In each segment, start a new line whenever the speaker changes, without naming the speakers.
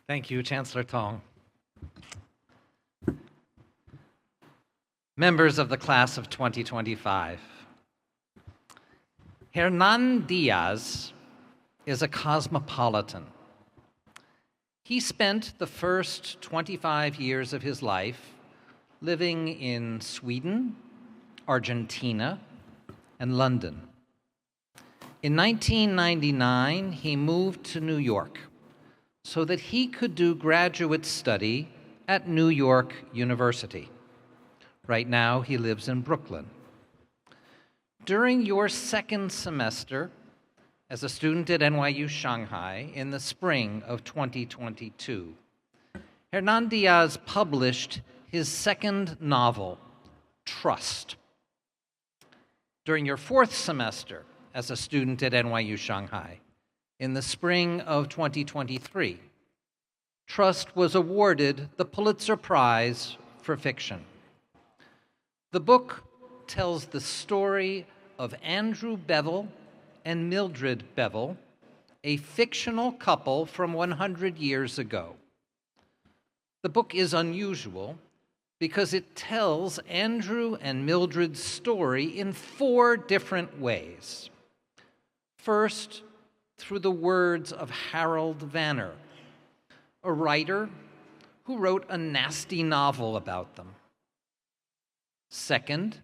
Thank you, Chancellor Tong. Members of the class of 2025, Hernan Diaz is a cosmopolitan. He spent the first 25 years of his life living in Sweden, Argentina, and London. In 1999, he moved to New York so that he could do graduate study at New York University. Right now, he lives in Brooklyn. During your second semester as a student at NYU Shanghai in the spring of 2022, Hernan Diaz published his second novel, Trust. During your fourth semester as a student at NYU Shanghai in the spring of 2023, Trust was awarded the Pulitzer Prize for fiction. The book tells the story of Andrew Bevel and Mildred Bevel, a fictional couple from 100 years ago. The book is unusual because it tells Andrew and Mildred's story in 4 different ways. First, through the words of Harold Vanner, a writer who wrote a nasty novel about them. Second,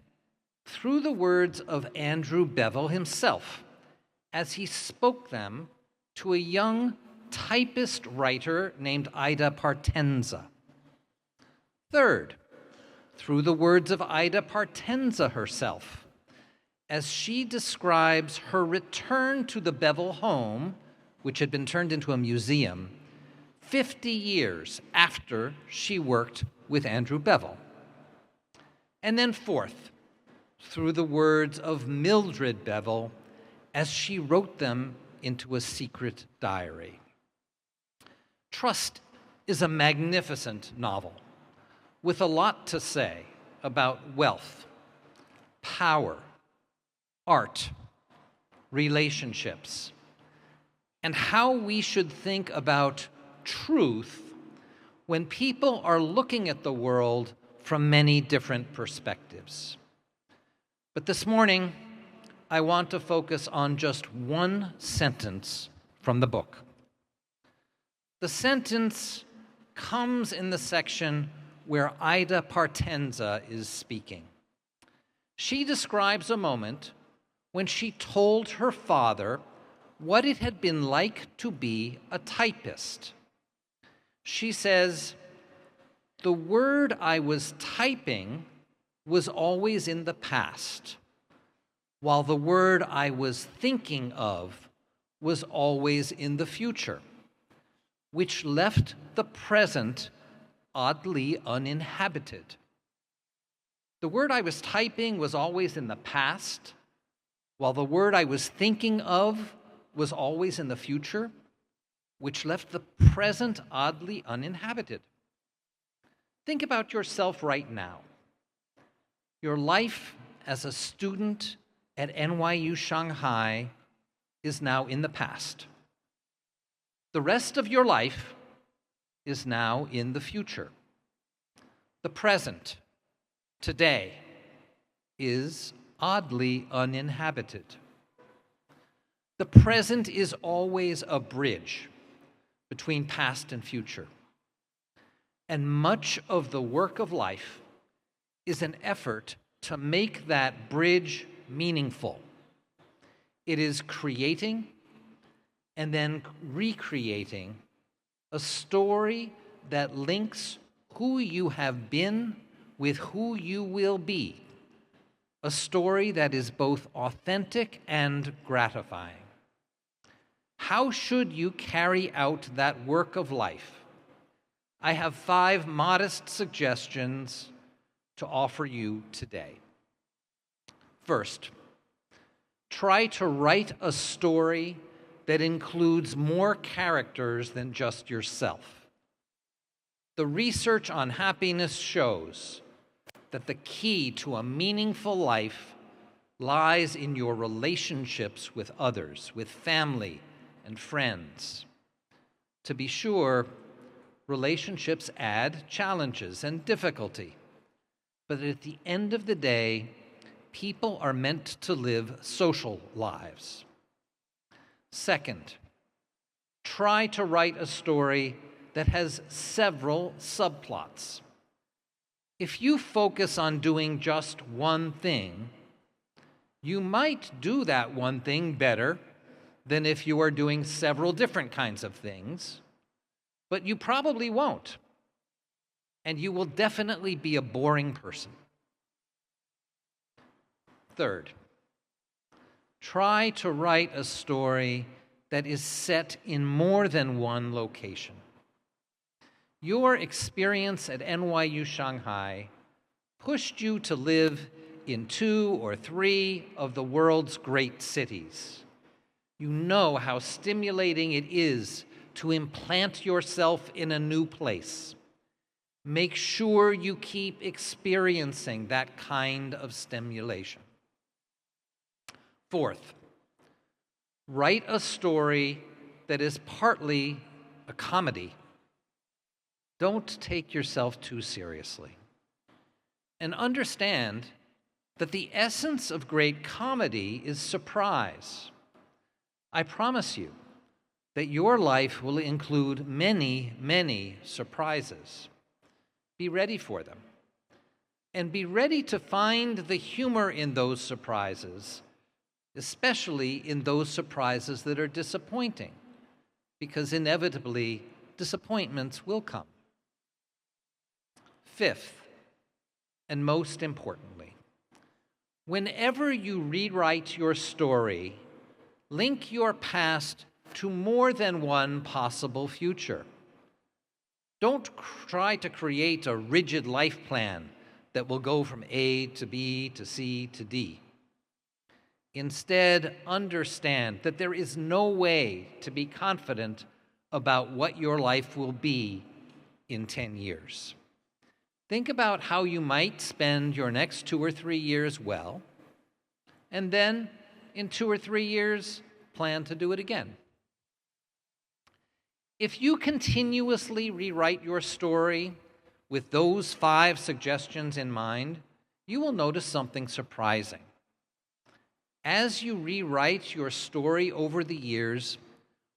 through the words of Andrew Bevel himself, as he spoke them to a young typist writer named Ida Partenza. Third, through the words of Ida Partenza herself, as she describes her return to the Bevel home, which had been turned into a museum, 50 years after she worked with Andrew Bevel. And then fourth, through the words of Mildred Bevel, as she wrote them into a secret diary. Trust is a magnificent novel with a lot to say about wealth, power, art, relationships, and how we should think about truth when people are looking at the world from many different perspectives. But this morning, I want to focus on just one sentence from the book. The sentence comes in the section where Ida Partenza is speaking. She describes a moment when she told her father what it had been like to be a typist. She says, "The word I was typing was always in the past, while the word I was thinking of was always in the future, which left the present oddly uninhabited. The word I was typing was always in the past, while the word I was thinking of was always in the future, which left the present oddly uninhabited." Think about yourself right now. Your life as a student at NYU Shanghai is now in the past. The rest of your life is now in the future. The present, today, is oddly uninhabited. The present is always a bridge between past and future. And much of the work of life is an effort to make that bridge meaningful. It is creating and then recreating a story that links who you have been with who you will be, a story that is both authentic and gratifying. How should you carry out that work of life? I have 5 modest suggestions to offer you today. First, try to write a story that includes more characters than just yourself. The research on happiness shows that the key to a meaningful life lies in your relationships with others, with family and friends. To be sure, Relationships add challenges and difficulty. But at the end of the day, people are meant to live social lives. Second, try to write a story that has several subplots. If you focus on doing just one thing, you might do that one thing better than if you are doing several different kinds of things, but you probably won't. And you will definitely be a boring person. Third, try to write a story that is set in more than one location. Your experience at NYU Shanghai pushed you to live in 2 or 3 of the world's great cities. You know how stimulating it is to implant yourself in a new place. Make sure you keep experiencing that kind of stimulation. Fourth, write a story that is partly a comedy. Don't take yourself too seriously. And understand that the essence of great comedy is surprise. I promise you that your life will include many, many surprises. Be ready for them. And be ready to find the humor in those surprises, especially in those surprises that are disappointing, because inevitably disappointments will come. Fifth, and most importantly, whenever you rewrite your story, link your past to more than one possible future. Don't try to create a rigid life plan that will go from A to B to C to D. Instead, understand that there is no way to be confident about what your life will be in 10 years. Think about how you might spend your next 2 or 3 years well, and then in 2 or 3 years, plan to do it again. If you continuously rewrite your story with those 5 suggestions in mind, you will notice something surprising. As you rewrite your story over the years,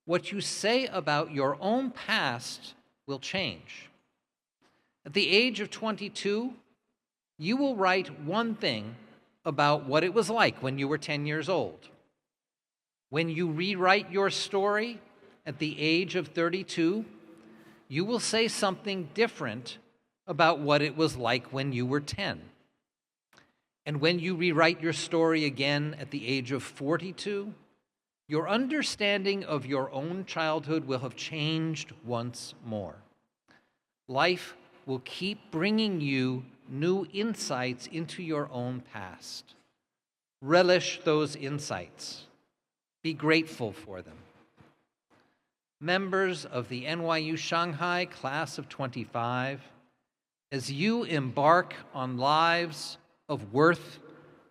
what you say about your own past will change. At the age of 22, you will write one thing about what it was like when you were 10 years old. When you rewrite your story at the age of 32, you will say something different about what it was like when you were 10. And when you rewrite your story again at the age of 42, your understanding of your own childhood will have changed once more. Life will keep bringing you new insights into your own past. Relish those insights. Be grateful for them. Members of the NYU Shanghai class of 25, as you embark on lives of worth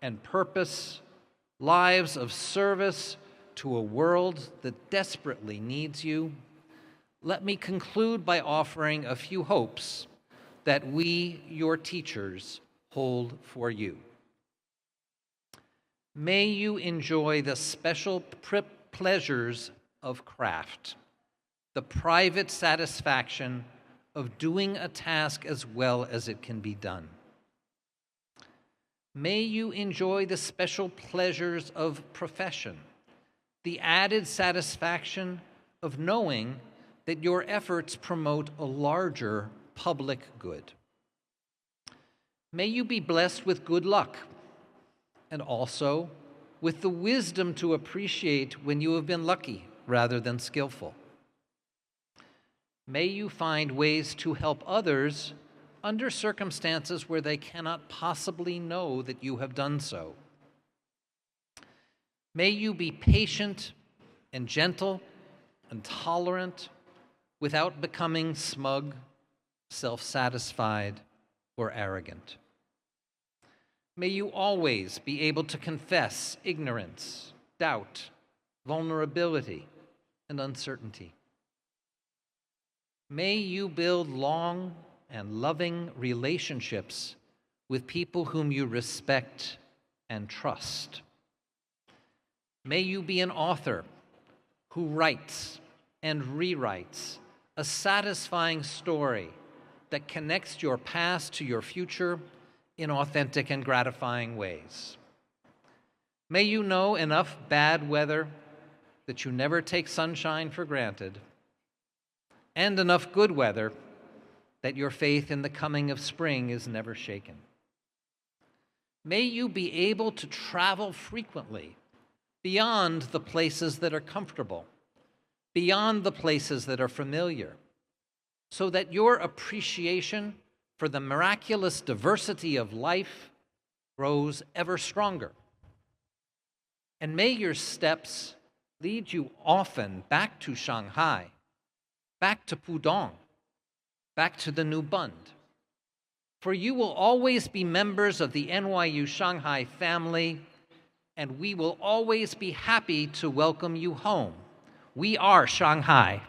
and purpose, lives of service to a world that desperately needs you, let me conclude by offering a few hopes that we, your teachers, hold for you. May you enjoy the special pleasures of craft, the private satisfaction of doing a task as well as it can be done. May you enjoy the special pleasures of profession, the added satisfaction of knowing that your efforts promote a larger public good. May you be blessed with good luck and also with the wisdom to appreciate when you have been lucky rather than skillful. May you find ways to help others under circumstances where they cannot possibly know that you have done so. May you be patient and gentle and tolerant without becoming smug, self-satisfied, or arrogant. May you always be able to confess ignorance, doubt, vulnerability, and uncertainty. May you build long and loving relationships with people whom you respect and trust. May you be an author who writes and rewrites a satisfying story that connects your past to your future in authentic and gratifying ways. May you know enough bad weather that you never take sunshine for granted, and enough good weather that your faith in the coming of spring is never shaken. May you be able to travel frequently beyond the places that are comfortable, beyond the places that are familiar, so that your appreciation for the miraculous diversity of life grows ever stronger. And may your steps lead you often back to Shanghai, back to Pudong, back to the New Bund. For you will always be members of the NYU Shanghai family, and we will always be happy to welcome you home. We are Shanghai.